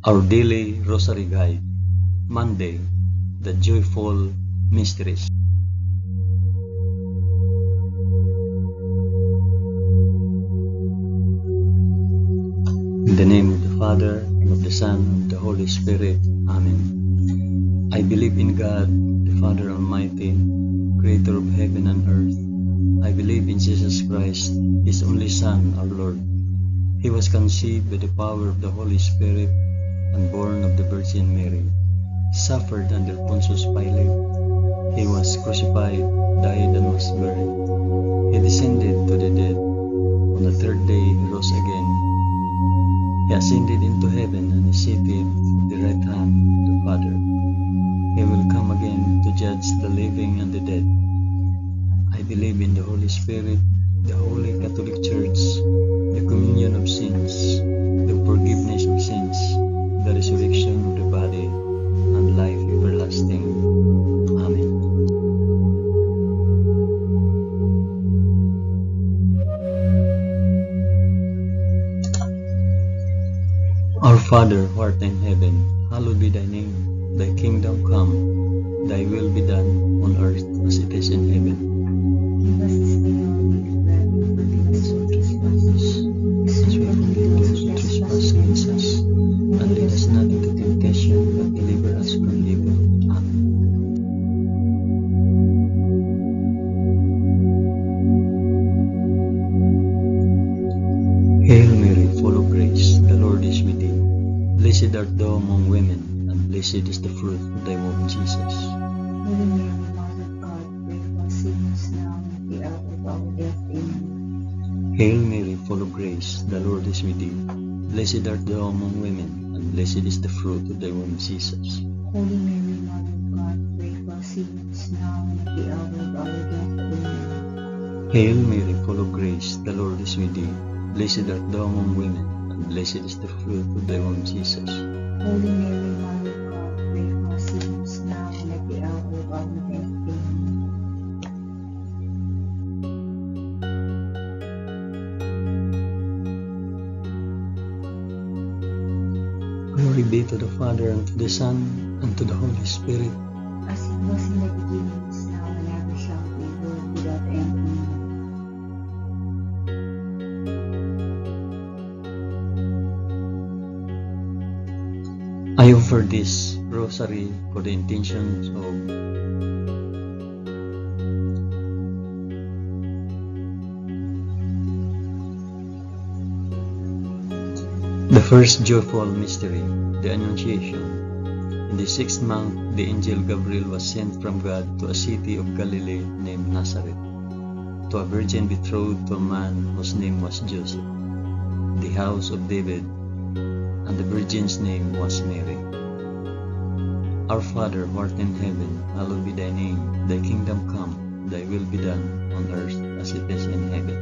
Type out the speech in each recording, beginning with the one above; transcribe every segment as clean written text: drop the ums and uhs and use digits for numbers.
Our daily Rosary Guide, Monday, the Joyful Mysteries. In the name of the Father, and of the Son, and of the Holy Spirit. Amen. I believe in God, the Father Almighty, Creator of heaven and earth. I believe in Jesus Christ, His only Son, our Lord. He was conceived by the power of the Holy Spirit and born of the Virgin Mary. Suffered under Pontius Pilate. He was crucified, died, and was buried. He descended to the dead. On the third day He rose again. He ascended into heaven and is seated at the right hand of the Father. He will come again to judge the living and the dead. I believe in the Holy Spirit, the Holy Catholic Church, the communion of sins, the forgiveness of sins, the resurrection of the body, and life everlasting. Amen. Our Father, who art in heaven, hallowed be thy name. Thy kingdom come, thy will be done on earth as it is in heaven. Give us this day our daily bread, and forgive us our trespasses, as we forgive those who trespass against us. And lead us not into temptation, but deliver us from evil. Amen. Hail Mary, full of grace, the Lord is with thee. Blessed art thou among women, and blessed is the fruit of thy womb, Jesus. Holy Mary, Mother of God, pray for us sinners now and at the hour of our death. Amen. Hail Mary, full of grace, the Lord is with thee. Blessed art thou among women, and blessed is the fruit of thy womb, Jesus. Holy Mary, Mother of God, pray for us sinners now and at the hour of our death. Amen. Hail Mary, full of grace, the Lord is with thee. Blessed art thou among women, and blessed is the fruit of thy womb, Jesus. Holy Mary, Mother of God, pray for us sinners now and at the hour of our death. Amen. Glory be to the Father, and to the Son, and to the Holy Spirit. As it was in the beginning, is now, and ever shall be, world without end. Amen. I offer this rosary for the intentions of the first joyful mystery, the Annunciation. In the 6th month, the angel Gabriel was sent from God to a city of Galilee named Nazareth, to a virgin betrothed to a man whose name was Joseph, the house of David, and the virgin's name was Mary. Our Father, who art in heaven, hallowed be thy name. Thy kingdom come, thy will be done on earth as it is in heaven.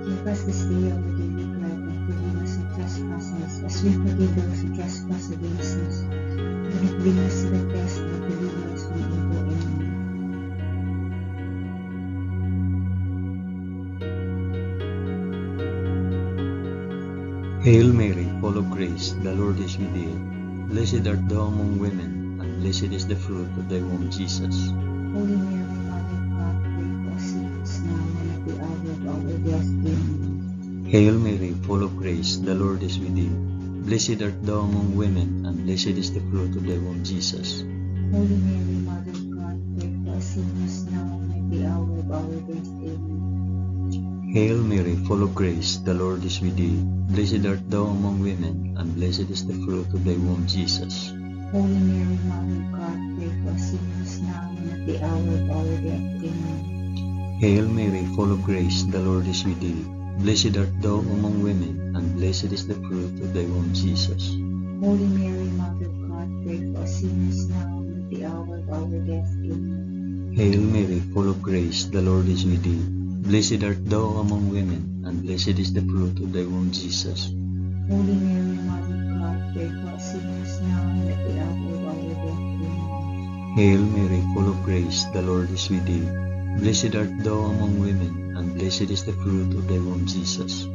Give us this day our daily bread, and forgive us our trespasses, as we forgive those who trespass against us. Do not bring us to the test, but deliver us from evil. Amen. Hail Mary, full of grace, the Lord is with thee. Blessed art thou among women, and blessed is the fruit of thy womb, Jesus. Holy Mary, Mother of God, pray for us sinners now and at the hour of our death. Amen. Hail Mary, full of grace, the Lord is with thee. Blessed art thou among women, and blessed is the fruit of thy womb, Jesus. Holy Mary, Mother of God, pray for us sinners now and at the hour of our death. Amen. Hail Mary, full of grace, the Lord is with thee. Blessed art thou among women, and blessed is the fruit of thy womb, Jesus. Holy Mary, Mother of God, pray for us sinners now and at the hour of our death. Amen. Hail Mary, full of grace, the Lord is with thee. Blessed art thou among women, and blessed is the fruit of thy womb, Jesus. Holy Mary, Mother of God, pray for us sinners now and at the hour of our death. Amen. Hail Mary, full of grace, the Lord is with thee. Blessed art thou among women, and blessed is the fruit of thy womb, Jesus. Holy Mary, Mother of God, pray for us sinners now and at the hour of our death. Amen. Hail Mary, full of grace, the Lord is with thee. Blessed art thou among women, and blessed is the fruit of thy womb, Jesus.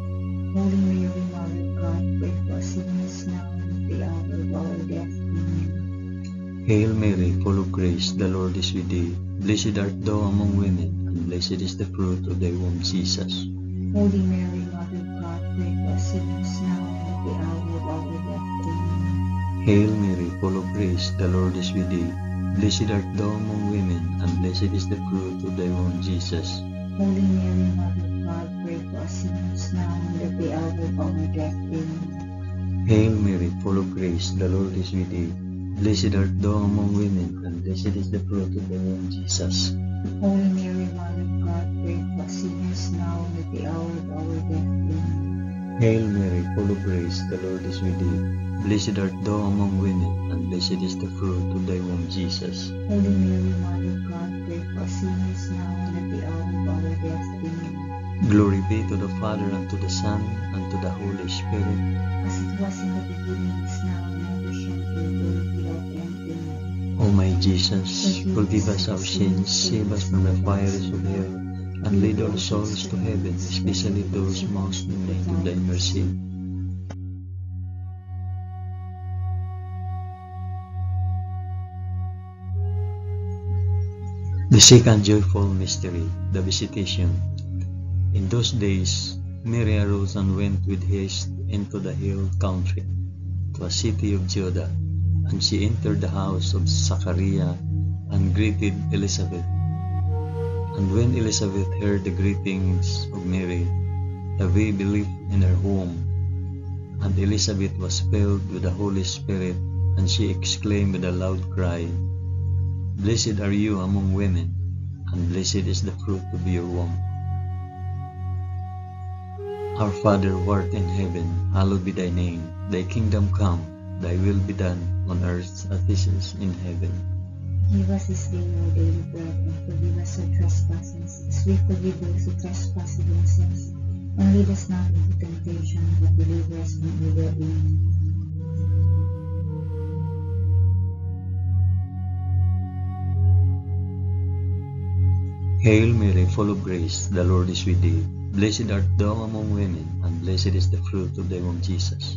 Holy Mary, Mother of God, pray for us sinners now and at the hour of our Hail Mary, full of grace, the Lord is with thee. Blessed art thou among women, and blessed is the fruit of thy womb, Jesus. Holy Mary, Mother of God, pray for us sinners now and at the hour of our death. Amen. Hail Mary, full of grace, the Lord is with thee. Blessed art thou among women, and blessed is the fruit of thy womb, Jesus. Holy Mary, Mother of God, pray for us sinners now and at the hour of our death. Amen. Hail Mary, full of grace, the Lord is with thee. Blessed art thou among women, and blessed is the fruit of thy womb, Jesus. Holy Mary, Mother of God, pray for us sinners now and at the hour of our death. Amen. Hail Mary, full of grace, the Lord is with thee. Blessed art thou among women, and blessed is the fruit of thy womb, Jesus. Holy Mary, Mother of God, pray for us sinners now and at the hour of our death. Amen. Glory be to the Father, and to the Son, and to the Holy Spirit. As it was in the beginning, is now, and ever shall be, world without end. Amen. O my Jesus, forgive us our sins, save us from the fires of hell, and lead all souls to heaven, especially those most in need of thy mercy. The second joyful mystery, the Visitation. In those days, Mary arose and went with haste into the hill country, to a city of Judah, and she entered the house of Zachariah and greeted Elizabeth. And when Elizabeth heard the greetings of Mary, the baby leaped in her womb, and Elizabeth was filled with the Holy Spirit, and she exclaimed with a loud cry, Blessed are you among women, and blessed is the fruit of your womb. Our Father who art in heaven, hallowed be thy name. Thy kingdom come, thy will be done, on earth as it is in heaven. Give us this day our daily bread, and forgive us our trespasses, as we forgive those who trespass against us. And lead us not into temptation, but deliver us from evil. Amen. Hail Mary, full of grace, the Lord is with thee. Blessed art thou among women, and blessed is the fruit of thy womb, Jesus.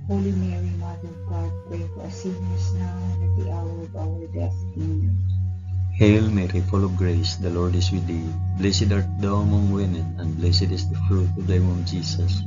Holy Mary, Mother of God, pray for us sinners now and at the hour of our death. Amen. Hail Mary, full of grace, the Lord is with thee. Blessed art thou among women, and blessed is the fruit of thy womb, Jesus.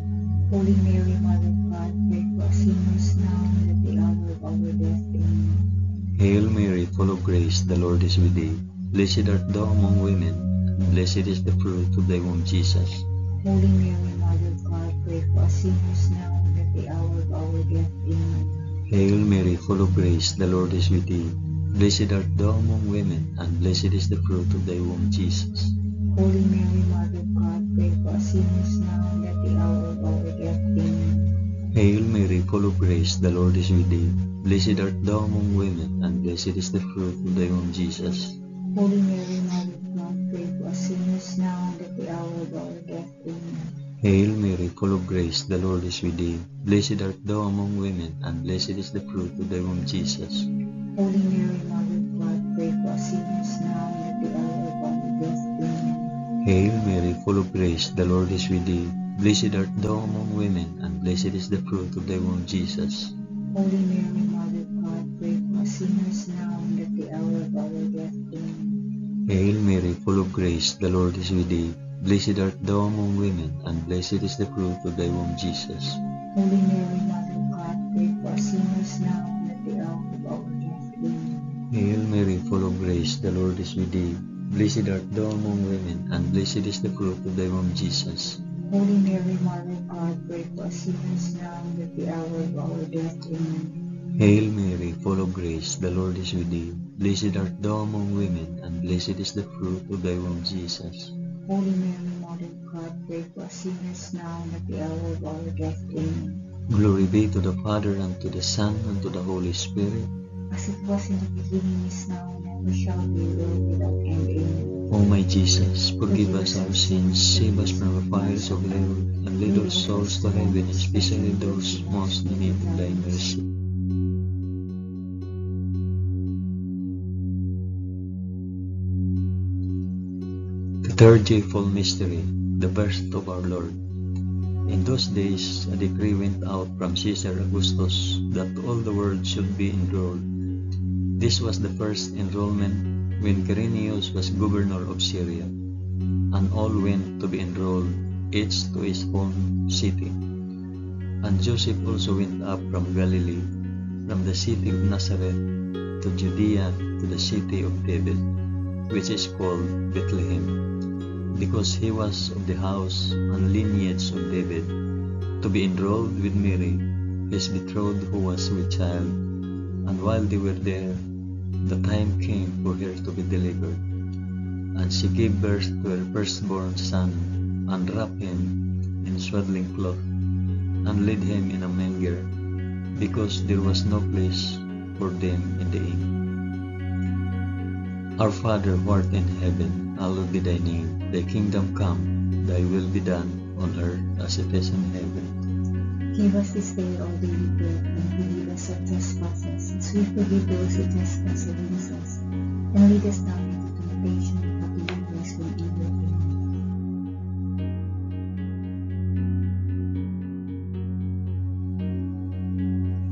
Holy Mary, Mother of God, pray for us sinners now and at the hour of our death. Amen. Hail Mary, full of grace, the Lord is with thee. Blessed art thou among women, and blessed is the fruit of thy womb, Jesus. Holy Mary, Mother of God, pray for us sinners now and at the hour of our death. Amen. Hail Mary, full of grace, the Lord is with thee. Blessed art thou among women, and blessed is the fruit of thy womb, Jesus. Holy Mary, Mother of God, pray for us sinners now and at the hour of our death. Amen. Hail Mary, full of grace, the Lord is with thee. Blessed art thou among women, and blessed is the fruit of thy womb, Jesus. Holy Mary, Mother of God, pray for us sinners now and at the hour of our death. Amen. Hail Mary, full of grace, the Lord is with thee. Blessed art thou among women, and blessed is the fruit of thy womb, Jesus. Holy Mary, Mother of God, pray for us sinners now and at the hour of our death. Amen. Hail Mary, full of grace, the Lord is with thee. Blessed art thou among women, and blessed is the fruit of thy womb, Jesus. Holy Mary, Mother of God, pray for us sinners now and at the hour of our death. Amen. Hail Mary, full of grace, the Lord is with thee. Blessed art thou among women, and blessed is the fruit of thy womb, Jesus. Holy Mary, Mother of God, pray for us sinners now and at the hour of our death. Amen. Hail Mary, full of grace, the Lord is with thee. Blessed art thou among women, and blessed is the fruit of thy womb, Jesus. Holy Mary, Mother of God, pray for us sinners now and at the hour of our death. Amen. Hail Mary, full of grace, the Lord is with thee. Blessed art thou among women, and blessed is the fruit of thy womb, Jesus. Holy Mary, Mother of God, pray for us sinners now and at the hour of our death. Amen. Glory be to the Father, and to the Son, and to the Holy Spirit. As it was in the beginning, is now, and ever shall be, world without end. Amen. O my Jesus, forgive us our sins, save us from the fires of hell, and lead all souls to heaven, especially those most in need of thy mercy. The third joyful mystery, the birth of our Lord. In those days, a decree went out from Caesar Augustus that all the world should be enrolled. This was the first enrollment when Quirinius was governor of Syria, and all went to be enrolled, each to his own city. And Joseph also went up from Galilee, from the city of Nazareth to Judea, to the city of David, which is called Bethlehem, because he was of the house and lineage of David, to be enrolled with Mary, his betrothed, who was with child. And while they were there, the time came for her to be delivered. And she gave birth to her firstborn son, and wrapped him in swaddling cloth, and laid him in a manger, because there was no place for them in the inn. Our Father who art in heaven, hallowed be thy name. Thy kingdom come, thy will be done, on earth as it is in heaven. Give us this day our daily bread, and forgive us our trespasses, as we forgive those who trespass against us. And lead us not into temptation, but deliver us from evil.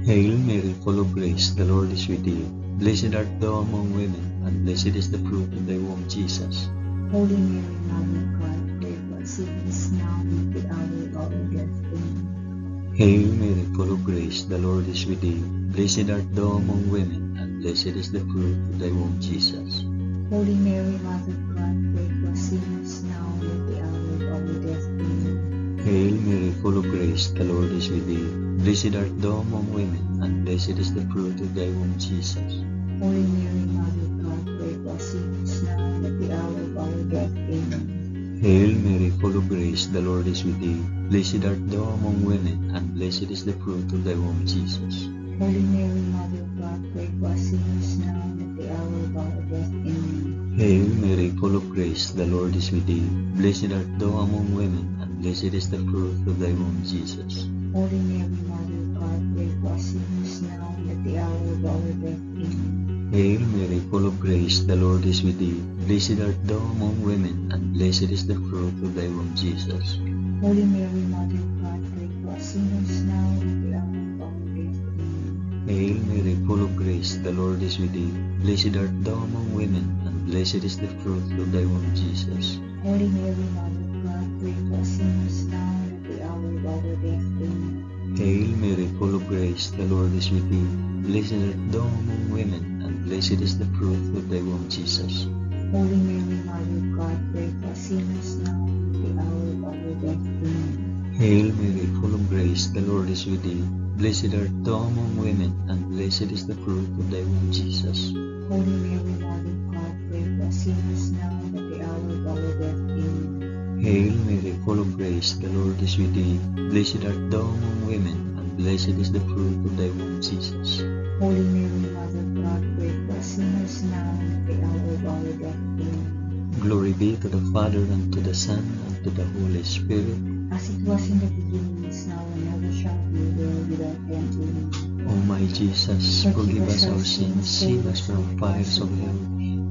Hail Mary, full of grace, the Lord is with thee. Blessed art thou among women, and blessed is the fruit of thy womb, Jesus. Holy Mary, Mother of God, pray for us sinners now and at the hour of our death. Amen. Hail Mary, full of grace, the Lord is with thee. Blessed art thou among women, and blessed is the fruit of thy womb, Jesus. Holy Mary, Mother of God, pray for us sinners now and at the hour of our death. Amen. Hail Mary, full of grace, the Lord is with thee. Blessed art thou among women, and blessed is the fruit of thy womb, Jesus. Holy Mary, Mother of God, pray for us sinners now and at the hour of our death. Amen. Hail Mary, full of grace, the Lord is with thee. Blessed art thou among women, and blessed is the fruit of thy womb, Jesus. Holy Mary, Mother of God, pray for us sinners now and at the hour of our death. Amen. Hail Mary, full of grace, the Lord is with thee. Blessed art thou among women, and blessed is the fruit of thy womb, Jesus. Holy Mary, Mother of God, pray for us sinners now and at the hour of our death. Amen. Hail Mary, full of grace, the Lord is with thee. Blessed art thou among women, and blessed is the fruit of thy womb, Jesus. Holy Mary, Mother of God, pray for us sinners now and at the hour of our death. Amen. Hail Mary, full of grace, the Lord is with thee. Blessed art thou among women, and blessed is the fruit of thy womb, Jesus. Holy Mary, Mother of God, pray for us sinners now and at the hour of our death. Amen. Hail Mary, full of grace, the Lord is with thee. Blessed art thou among women, and blessed is the fruit of thy womb, Jesus. Holy Mary, Mother of God, pray for us sinners now and at the hour of our death. Amen. Hail Mary, full of grace, the Lord is with thee. Blessed art thou among women, and blessed is the fruit of thy womb, Jesus. Holy Mary, Mother of God, pray for us sinners now and at the hour of our death. Amen. Hail Mary, full of grace, the Lord is with thee. Blessed art thou among women, and blessed is the fruit of thy womb, Jesus. Holy Mary, Mother of God, pray for us sinners now and at the hour of our death. Amen. Glory be to the Father, and to the Son, and to the Holy Spirit. As it was in the beginning, is now, and ever shall be, world without end. Amen. O my Jesus, forgive us our sins, save us from fires of hell,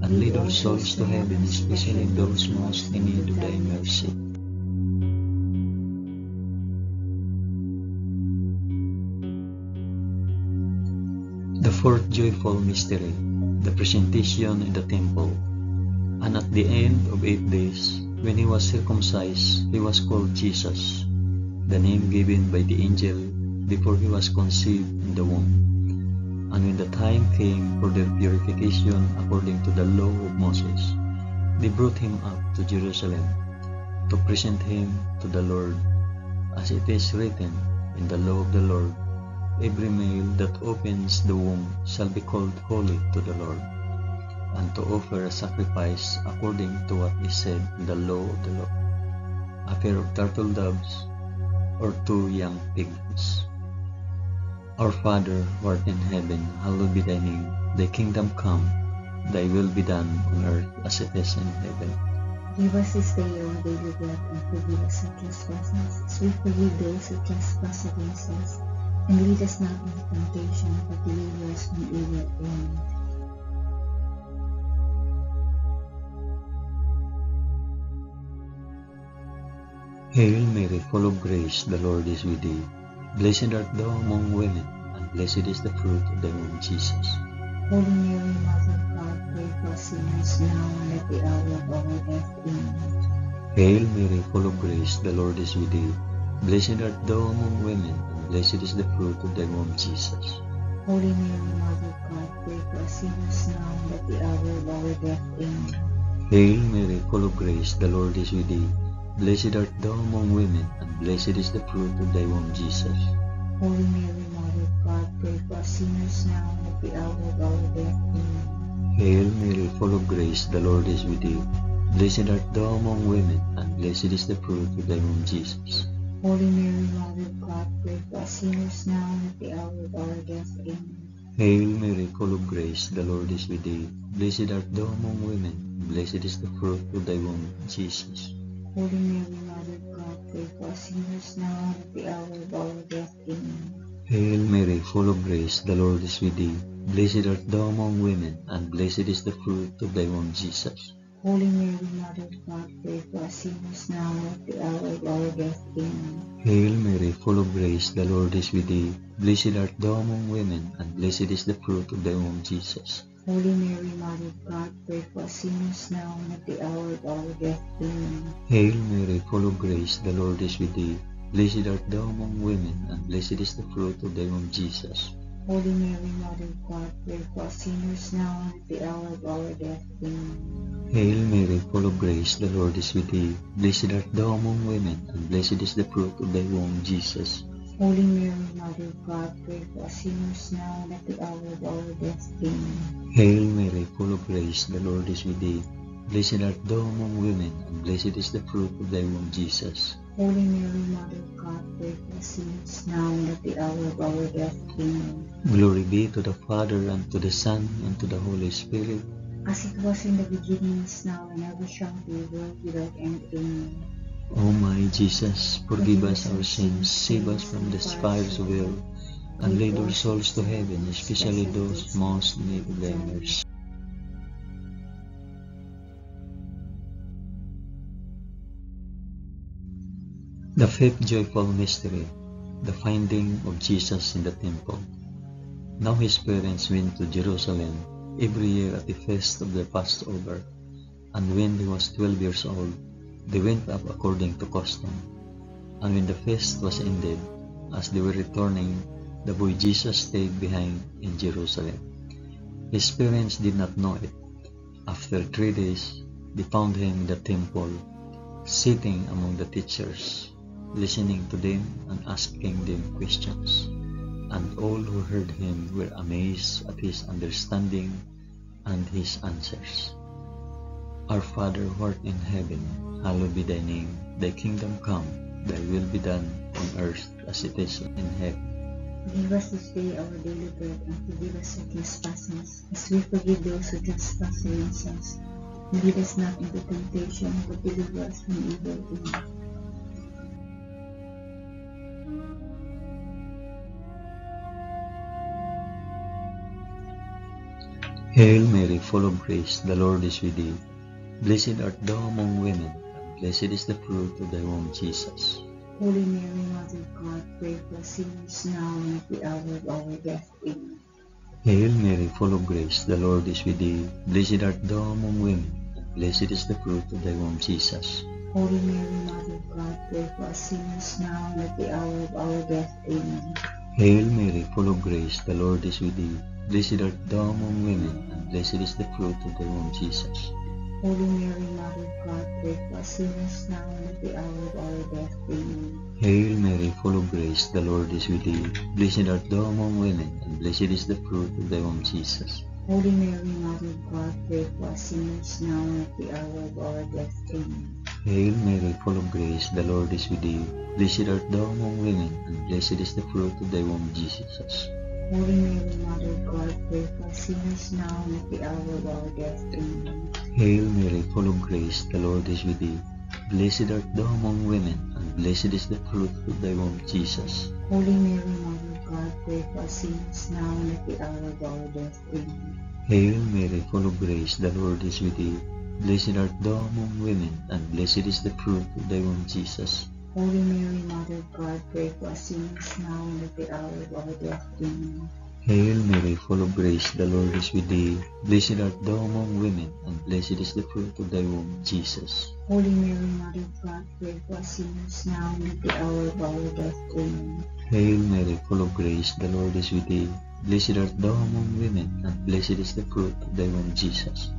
and lead all souls to heaven, especially those most in need of thy mercy. The fourth joyful mystery, the presentation in the temple. And at the end of 8 days, when he was circumcised, he was called Jesus, the name given by the angel before he was conceived in the womb. And when the time came for their purification according to the law of Moses, they brought him up to Jerusalem to present him to the Lord, as it is written in the law of the Lord, every male that opens the womb shall be called holy to the Lord, and to offer a sacrifice according to what is said in the law of the Lord, a pair of turtle doves or 2 young pigs. Our Father, who art in heaven, hallowed be thy name. Thy kingdom come, thy will be done on earth as it is in heaven. Give us this day our daily bread, and forgive us our trespasses, as we forgive those who trespass against us. And lead us not into temptation, but deliver us from evil. Amen. Hail Mary, full of grace, the Lord is with thee. Blessed art thou among women, and blessed is the fruit of thy womb, Jesus. Holy Mary, Mother of God, pray for us sinners now and at the hour of our death. Amen. Hail Mary, full of grace, the Lord is with thee. Blessed art thou among women, and blessed is the fruit of thy womb, Jesus. Holy Mary, Mother of God, pray for us sinners now and at the hour of our death. Amen. Hail Mary, full of grace, the Lord is with thee. Blessed art thou among women, and blessed is the fruit of thy womb, Jesus. Holy Mary, Mother of God, pray for us sinners now and at the hour of our death. Amen. Hail Mary, full of grace, the Lord is with thee. Blessed art thou among women, and blessed is the fruit of thy womb, Jesus. Holy Mary, Mother of God, pray for us sinners now and at the hour of our death. Amen. Hail Mary, full of grace, the Lord is with thee. Blessed art thou among women, and blessed is the fruit of thy womb, Jesus. Holy Mary, Mother of God, pray for us sinners now and at the hour of our death. Amen. Hail Mary, full of grace, the Lord is with thee. Blessed art thou among women, and blessed is the fruit of thy womb, Jesus. Holy Mary, Mother of God, pray for us sinners now and at the hour of our death. Amen. Hail Mary, full of grace, the Lord is with thee. Blessed art thou among women, and blessed is the fruit of thy womb, Jesus. Holy Mary, Mother of God, pray for us sinners now and at the hour of our death. Amen. Hail Mary, full of grace, the Lord is with thee. Blessed art thou among women, and blessed is the fruit of thy womb, Jesus. Holy Mary, Mother of God, pray for us sinners now and at the hour of our death. Amen. Hail Mary, full of grace, the Lord is with thee. Blessed art thou among women, and blessed is the fruit of thy womb, Jesus. Holy Mary, Mother of God, pray for us sinners now and at the hour of our death. Amen. Hail Mary, full of grace, the Lord is with thee. Blessed art thou among women, and blessed is the fruit of thy womb, Jesus. Holy Mary, Mother of God, pray for us sinners now and at the hour of our death. Amen. Glory be to the Father, and to the Son, and to the Holy Spirit. As it was in the beginning, is now, and ever shall be, world without end. Amen. O my Jesus, forgive us our sins, save us from the fires of hell, and lead our souls to heaven, especially those most in need of thy mercy. The fifth joyful mystery, the finding of Jesus in the temple. Now his parents went to Jerusalem every year at the feast of the Passover, and when he was 12 years old, they went up according to custom. And when the feast was ended, as they were returning, the boy Jesus stayed behind in Jerusalem. His parents did not know it. After 3 days, they found him in the temple, sitting among the teachers, listening to them and asking them questions. And all who heard him were amazed at his understanding and his answers. Our Father who art in heaven, hallowed be thy name. Thy kingdom come, thy will be done on earth as it is in heaven. Give us this day our daily bread, and forgive us our trespasses, as we forgive those who trespass against us. And lead us not into temptation, but deliver us from evil. Amen. Hail Mary, full of grace, the Lord is with thee. Blessed art thou among women, and blessed is the fruit of thy womb, Jesus. Holy Mary, Mother of God, pray for us sinners now and at the hour of our death. Amen. Hail Mary, full of grace, the Lord is with thee. Blessed art thou among women, and blessed is the fruit of thy womb, Jesus. Holy Mary, Mother of God, pray for us sinners now and at the hour of our death. Amen. Hail Mary, full of grace, the Lord is with thee. Blessed art thou among women, and blessed is the fruit of thy womb, Jesus. Holy Mary, Mother of God, pray for us sinners now and at the hour of our death. Amen. Hail Mary, full of grace, the Lord is with thee. Blessed art thou among women, and blessed is the fruit of thy womb, Jesus. Holy Mary, Mother of God, pray for us sinners now and at the hour of our death. Amen. Hail Mary, full of grace, the Lord is with thee. Blessed art thou among women, and blessed is the fruit of thy womb, Jesus. Holy Mary, Mother of God, pray for us sinners now and at the hour of our death. Amen. Hail Mary, full of grace, the Lord is with thee. Blessed art thou among women, and blessed is the fruit of thy womb, Jesus. Holy Mary, Mother of God, pray for us sinners now and at the hour of our death. Amen. Hail Mary, full of grace, the Lord is with thee. Blessed art thou among women, and blessed is the fruit of thy womb, Jesus. Holy Mary, Mother of God, pray for us sinners now and at the hour of our death. Amen. Hail Mary, full of grace, the Lord is with thee. Blessed art thou among women, and blessed is the fruit of thy womb, Jesus. Holy Mary, Mother of God, pray for us sinners now and at the hour of our death. Amen. Hail Mary, full of grace, the Lord is with thee. Blessed art thou among women, and blessed is the fruit of thy womb, Jesus.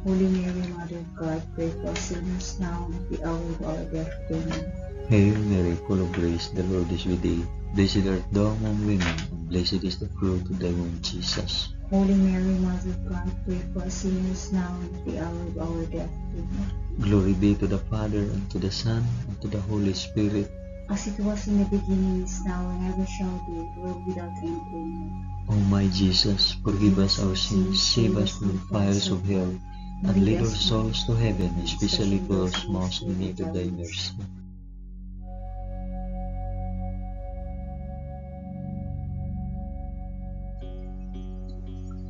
Holy Mary, Mother of God, pray for us sinners now and at the hour of our death. Amen. Hail Mary, full of grace, the Lord is with thee. Blessed art thou among women, and blessed is the fruit of thy womb, Jesus. Holy Mary, Mother of God, pray for us sinners now and at the hour of our death. Amen. Glory be to the Father, and to the Son, and to the Holy Spirit. As it was in the beginning, is now, and ever shall be, world without end. Amen. O my Jesus, forgive us our sins, save us from the fires of hell, and lead our souls to heaven, especially those most in need of thy mercy.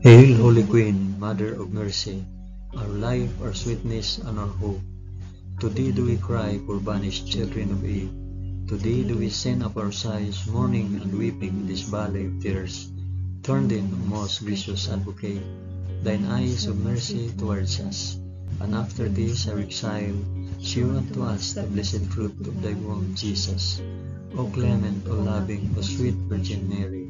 Hail, Holy Queen, Mother of Mercy, our life, our sweetness, and our hope. To thee do we cry, poor banished children of Eve. To thee do we send up our sighs, mourning and weeping in this valley of tears. Turn then, O most gracious Advocate, thine eyes of mercy towards us, and after this our exile, show unto us the blessed fruit of thy womb, Jesus. O clement, O loving, O sweet Virgin Mary,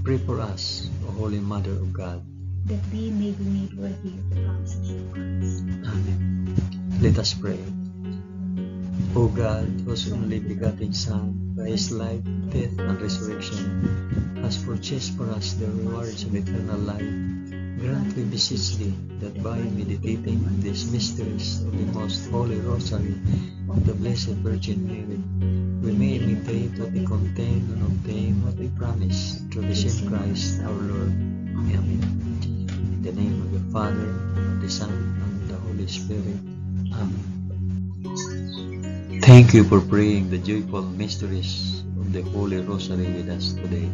pray for us, O Holy Mother of God, that we may be made worthy of the promises of Christ. Amen. Let us pray. O God, whose only begotten Son, by his life, death, and resurrection, has purchased for us the rewards of eternal life, grant, we beseech thee, that by meditating on these mysteries of the most holy Rosary of the Blessed Virgin Mary, we may imitate what they contain and obtain what they promise, through the same Christ our Lord. Amen. In the name of the Father, and of the Son, and of the Holy Spirit. Amen. Thank you for praying the joyful mysteries of the Holy Rosary with us today.